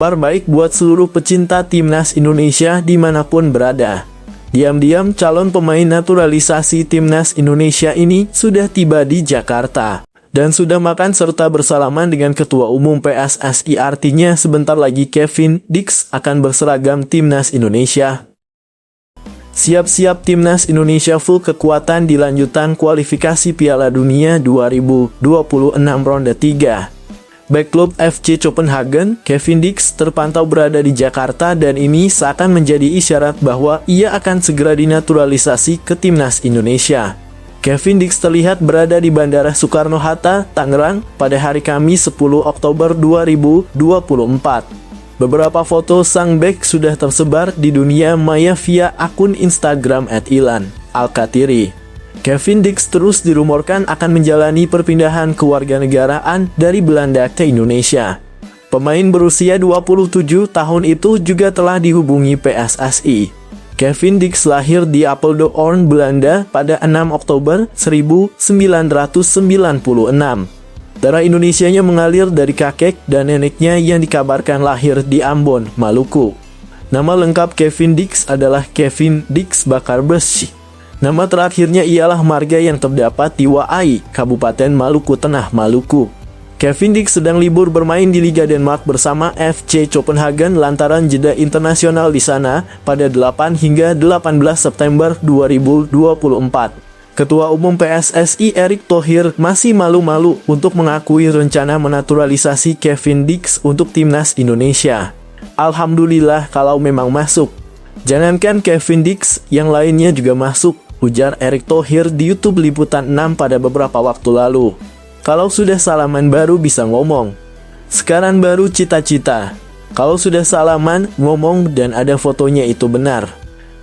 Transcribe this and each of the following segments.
Kabar baik buat seluruh pecinta timnas Indonesia dimanapun berada. Diam-diam calon pemain naturalisasi timnas Indonesia ini sudah tiba di Jakarta dan sudah makan serta bersalaman dengan Ketua Umum PSSI. Artinya sebentar lagi Kevin Dix akan berseragam timnas Indonesia. Siap-siap timnas Indonesia full kekuatan di lanjutan kualifikasi Piala Dunia 2026 ronde 3. Bek klub FC Copenhagen, Kevin Dix terpantau berada di Jakarta dan ini seakan menjadi isyarat bahwa ia akan segera dinaturalisasi ke timnas Indonesia. Kevin Dix terlihat berada di Bandara Soekarno-Hatta, Tangerang pada hari Kamis 10 Oktober 2024. Beberapa foto sang bek sudah tersebar di dunia maya via akun Instagram @ilan_alkatiri. Kevin Dix terus dirumorkan akan menjalani perpindahan kewarganegaraan dari Belanda ke Indonesia. Pemain berusia 27 tahun itu juga telah dihubungi PSSI. Kevin Dix lahir di Apeldoorn, Belanda pada 6 Oktober 1996. Darah Indonesianya mengalir dari kakek dan neneknya yang dikabarkan lahir di Ambon, Maluku. Nama lengkap Kevin Dix adalah Kevin Dix Bakarbesi. Nama terakhirnya ialah marga yang terdapat di Waai, Kabupaten Maluku Tengah, Maluku. Kevin Dix sedang libur bermain di Liga Denmark bersama FC Copenhagen lantaran jeda internasional di sana pada 8 hingga 18 September 2024. Ketua Umum PSSI Erick Thohir masih malu-malu untuk mengakui rencana menaturalisasi Kevin Dix untuk timnas Indonesia. Alhamdulillah kalau memang masuk. Jangankan Kevin Dix, yang lainnya juga masuk, ujar Erick Thohir di YouTube Liputan 6 pada beberapa waktu lalu. Kalau sudah salaman baru bisa ngomong. Sekarang baru cita-cita. Kalau sudah salaman, ngomong dan ada fotonya itu benar.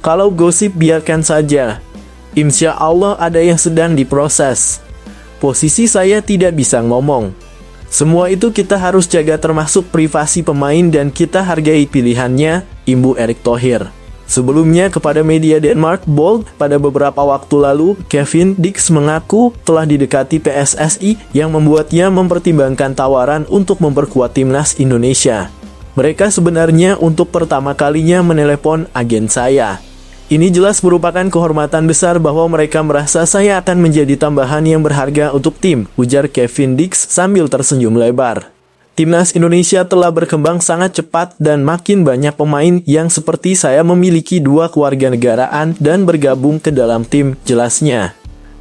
Kalau gosip biarkan saja. Insya Allah ada yang sedang diproses. Posisi saya tidak bisa ngomong. Semua itu kita harus jaga termasuk privasi pemain dan kita hargai pilihannya, imbu Erick Thohir. Sebelumnya kepada media Denmark Bold pada beberapa waktu lalu, Kevin Dix mengaku telah didekati PSSI yang membuatnya mempertimbangkan tawaran untuk memperkuat timnas Indonesia. Mereka sebenarnya untuk pertama kalinya menelepon agen saya. Ini jelas merupakan kehormatan besar bahwa mereka merasa saya akan menjadi tambahan yang berharga untuk tim, ujar Kevin Dix sambil tersenyum lebar. Timnas Indonesia telah berkembang sangat cepat dan makin banyak pemain yang seperti saya memiliki 2 kewarganegaraan dan bergabung ke dalam tim, jelasnya.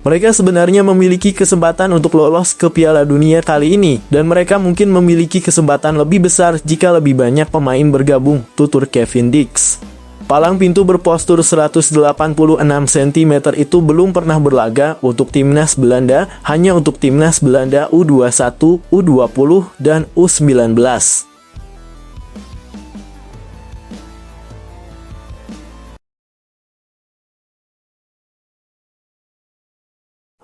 Mereka sebenarnya memiliki kesempatan untuk lolos ke Piala Dunia kali ini dan mereka mungkin memiliki kesempatan lebih besar jika lebih banyak pemain bergabung, tutur Kevin Dix. Palang pintu berpostur 186 cm itu belum pernah berlaga untuk timnas Belanda, hanya untuk timnas Belanda U21, U20, dan U19.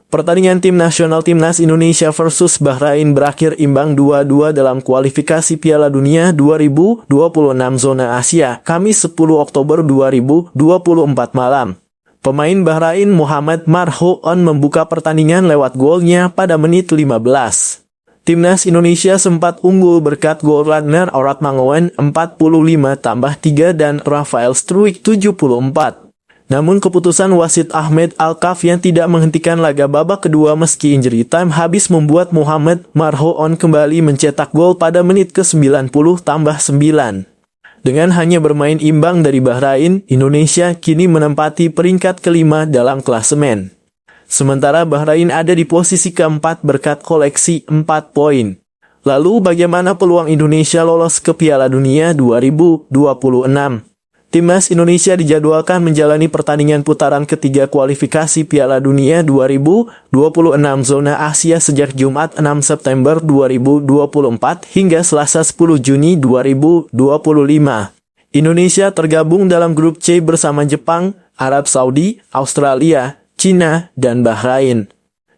Pertandingan tim nasional timnas Indonesia versus Bahrain berakhir imbang 2-2 dalam kualifikasi Piala Dunia 2026 zona Asia, Kamis 10 Oktober 2024 malam. Pemain Bahrain Mohamed Marhoon membuka pertandingan lewat golnya pada menit 15. Timnas Indonesia sempat unggul berkat gol Radner Oratmangoen 45+3 dan Rafael Struijk 74. Namun keputusan wasit Ahmed Alkaf yang tidak menghentikan laga babak kedua meski injury time habis membuat Mohamed Marhoon kembali mencetak gol pada menit ke-90+9. Dengan hanya bermain imbang dari Bahrain, Indonesia kini menempati peringkat kelima dalam klasemen. Sementara Bahrain ada di posisi keempat berkat koleksi 4 poin. Lalu bagaimana peluang Indonesia lolos ke Piala Dunia 2026? Timnas Indonesia dijadwalkan menjalani pertandingan putaran ketiga kualifikasi Piala Dunia 2026 zona Asia sejak Jumat 6 September 2024 hingga Selasa 10 Juni 2025. Indonesia tergabung dalam grup C bersama Jepang, Arab Saudi, Australia, Cina, dan Bahrain.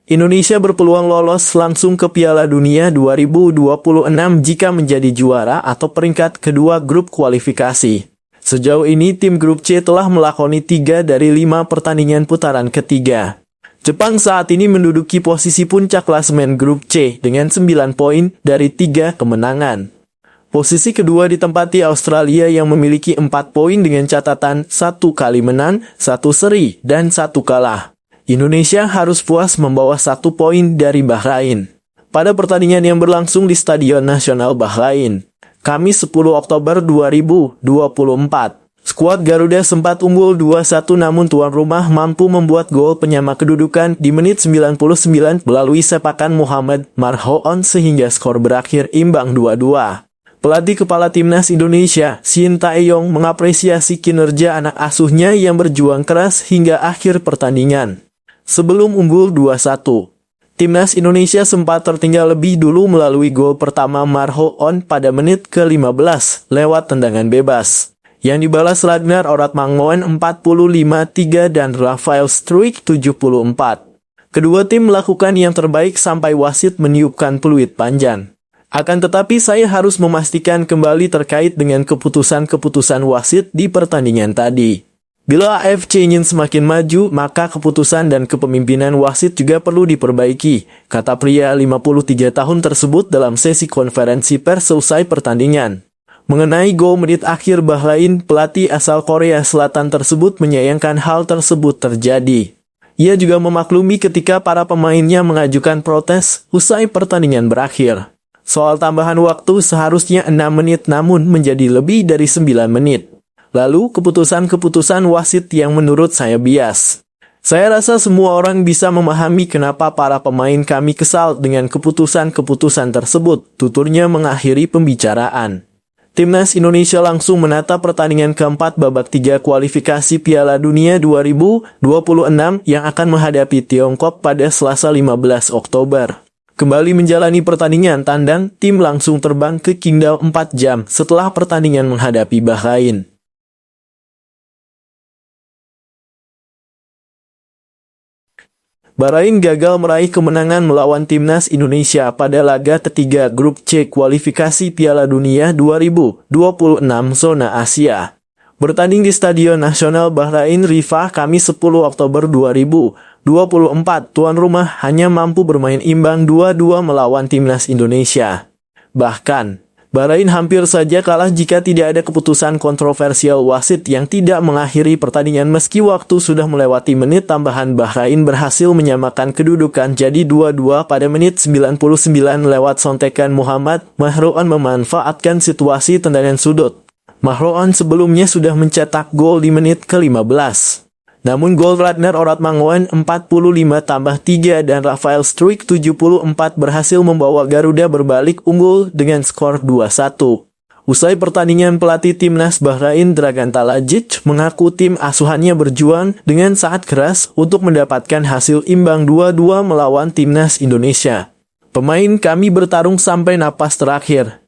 Indonesia berpeluang lolos langsung ke Piala Dunia 2026 jika menjadi juara atau peringkat kedua grup kualifikasi. Sejauh ini tim grup C telah melakoni 3 dari 5 pertandingan putaran ketiga. Jepang saat ini menduduki posisi puncak klasemen grup C dengan 9 poin dari 3 kemenangan. Posisi kedua ditempati Australia yang memiliki 4 poin dengan catatan 1 kali menang, 1 seri, dan 1 kalah. Indonesia harus puas membawa 1 poin dari Bahrain. Pada pertandingan yang berlangsung di Stadion Nasional Bahrain, Kamis 10 Oktober 2024, skuad Garuda sempat unggul 2-1 namun tuan rumah mampu membuat gol penyama kedudukan di menit 99 melalui sepakan Muhammad Marhoon sehingga skor berakhir imbang 2-2. Pelatih kepala timnas Indonesia, Shin Tae-yong, mengapresiasi kinerja anak asuhnya yang berjuang keras hingga akhir pertandingan. Sebelum unggul 2-1, timnas Indonesia sempat tertinggal lebih dulu melalui gol pertama Marhoon pada menit ke-15 lewat tendangan bebas, yang dibalas Ragnar Oratmangoen 45-3 dan Rafael Struijk 74. Kedua tim melakukan yang terbaik sampai wasit meniupkan peluit panjang. Akan tetapi saya harus memastikan kembali terkait dengan keputusan-keputusan wasit di pertandingan tadi. Bila AFC ingin semakin maju, maka keputusan dan kepemimpinan wasit juga perlu diperbaiki, kata pria 53 tahun tersebut dalam sesi konferensi pers selesai pertandingan. Mengenai gol menit akhir Bahrain, pelatih asal Korea Selatan tersebut menyayangkan hal tersebut terjadi. Ia juga memaklumi ketika para pemainnya mengajukan protes usai pertandingan berakhir. Soal tambahan waktu seharusnya 6 menit namun menjadi lebih dari 9 menit. Lalu keputusan-keputusan wasit yang menurut saya bias. Saya rasa semua orang bisa memahami kenapa para pemain kami kesal dengan keputusan-keputusan tersebut, tuturnya mengakhiri pembicaraan. Timnas Indonesia langsung menata pertandingan keempat babak 3 kualifikasi Piala Dunia 2026 yang akan menghadapi Tiongkok pada Selasa 15 Oktober. Kembali menjalani pertandingan tandang, tim langsung terbang ke Qingdao 4 jam setelah pertandingan menghadapi Bahrain. Bahrain gagal meraih kemenangan melawan timnas Indonesia pada laga ketiga grup C kualifikasi Piala Dunia 2026 zona Asia. Bertanding di Stadion Nasional Bahrain Rifah Kamis 10 Oktober 2024, tuan rumah hanya mampu bermain imbang 2-2 melawan timnas Indonesia. Bahkan, Bahrain hampir saja kalah jika tidak ada keputusan kontroversial wasit yang tidak mengakhiri pertandingan meski waktu sudah melewati menit tambahan. Bahrain berhasil menyamakan kedudukan jadi 2-2 pada menit 99 lewat sontekan Muhammad Marhoon memanfaatkan situasi tendangan sudut. Marhoon sebelumnya sudah mencetak gol di menit ke-15. Namun gol Ragnar Oratmangoen 45+3 dan Rafael Struijk 74 berhasil membawa Garuda berbalik unggul dengan skor 2-1. Usai pertandingan, pelatih timnas Bahrain Dragan Talajic mengaku tim asuhannya berjuang dengan sangat keras untuk mendapatkan hasil imbang 2-2 melawan timnas Indonesia. Pemain kami bertarung sampai napas terakhir.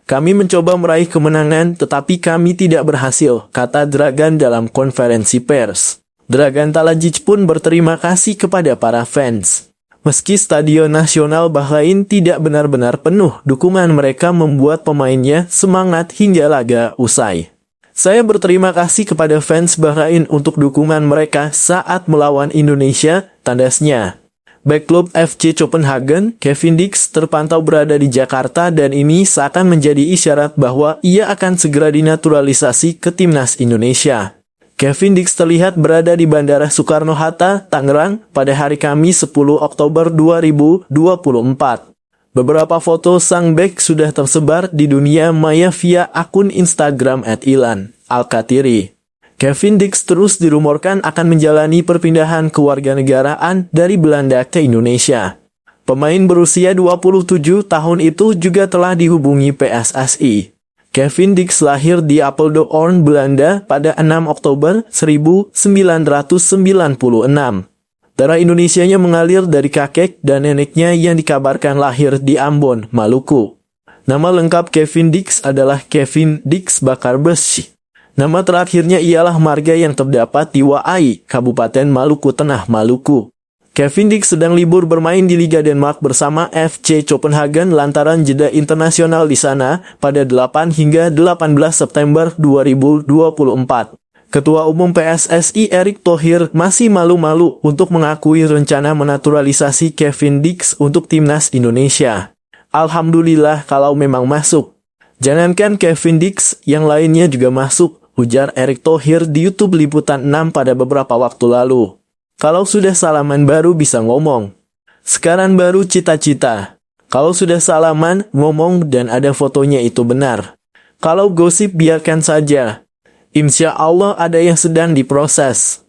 Kami mencoba meraih kemenangan tetapi kami tidak berhasil, kata Dragan dalam konferensi pers. Dragan Talajic pun berterima kasih kepada para fans. Meski Stadion Nasional Bahrain tidak benar-benar penuh, dukungan mereka membuat pemainnya semangat hingga laga usai. Saya berterima kasih kepada fans Bahrain untuk dukungan mereka saat melawan Indonesia, tandasnya. Bek klub FC Copenhagen, Kevin Dix terpantau berada di Jakarta dan ini seakan menjadi isyarat bahwa ia akan segera dinaturalisasi ke timnas Indonesia. Kevin Dix terlihat berada di Bandara Soekarno-Hatta, Tangerang pada hari Kamis 10 Oktober 2024. Beberapa foto sang bek sudah tersebar di dunia maya via akun Instagram @Ilan Alkatiri. Kevin Dix terus dirumorkan akan menjalani perpindahan kewarganegaraan dari Belanda ke Indonesia. Pemain berusia 27 tahun itu juga telah dihubungi PSSI. Kevin Dix lahir di Apeldoorn, Belanda pada 6 Oktober 1996. Darah Indonesianya mengalir dari kakek dan neneknya yang dikabarkan lahir di Ambon, Maluku. Nama lengkap Kevin Dix adalah Kevin Dix Bakarbesi. Nama terakhirnya ialah marga yang terdapat di Waai, Kabupaten Maluku Tengah, Maluku. Kevin Dix sedang libur bermain di Liga Denmark bersama FC Copenhagen lantaran jeda internasional di sana pada 8 hingga 18 September 2024. Ketua Umum PSSI Erick Thohir masih malu-malu untuk mengakui rencana menaturalisasi Kevin Dix untuk timnas Indonesia. Alhamdulillah kalau memang masuk. Jangankan Kevin Dix, yang lainnya juga masuk, ujar Erick Thohir di YouTube Liputan 6 pada beberapa waktu lalu. Kalau sudah salaman baru bisa ngomong. Sekarang baru cita-cita. Kalau sudah salaman, ngomong dan ada fotonya itu benar. Kalau gosip biarkan saja. Insya Allah ada yang sedang diproses.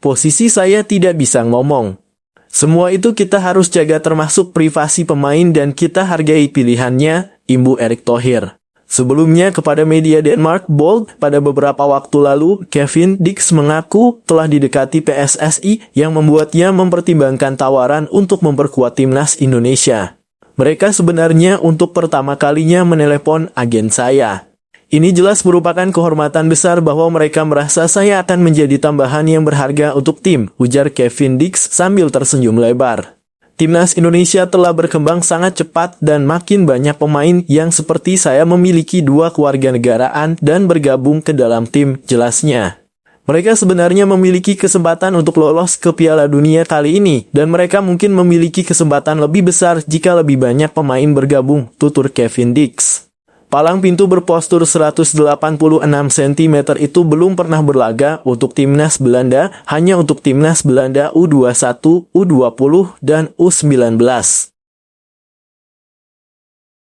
Posisi saya tidak bisa ngomong. Semua itu kita harus jaga termasuk privasi pemain dan kita hargai pilihannya, imbu Erick Thohir. Sebelumnya kepada media Denmark Bold pada beberapa waktu lalu, Kevin Dix mengaku telah didekati PSSI yang membuatnya mempertimbangkan tawaran untuk memperkuat timnas Indonesia. Mereka sebenarnya untuk pertama kalinya menelepon agen saya. Ini jelas merupakan kehormatan besar bahwa mereka merasa saya akan menjadi tambahan yang berharga untuk tim, ujar Kevin Dix sambil tersenyum lebar. Timnas Indonesia telah berkembang sangat cepat dan makin banyak pemain yang seperti saya memiliki 2 kewarganegaraan dan bergabung ke dalam tim, jelasnya. Mereka sebenarnya memiliki kesempatan untuk lolos ke Piala Dunia kali ini, dan mereka mungkin memiliki kesempatan lebih besar jika lebih banyak pemain bergabung, tutur Kevin Dix. Palang pintu berpostur 186 cm itu belum pernah berlaga untuk timnas Belanda, hanya untuk timnas Belanda U21, U20, dan U19.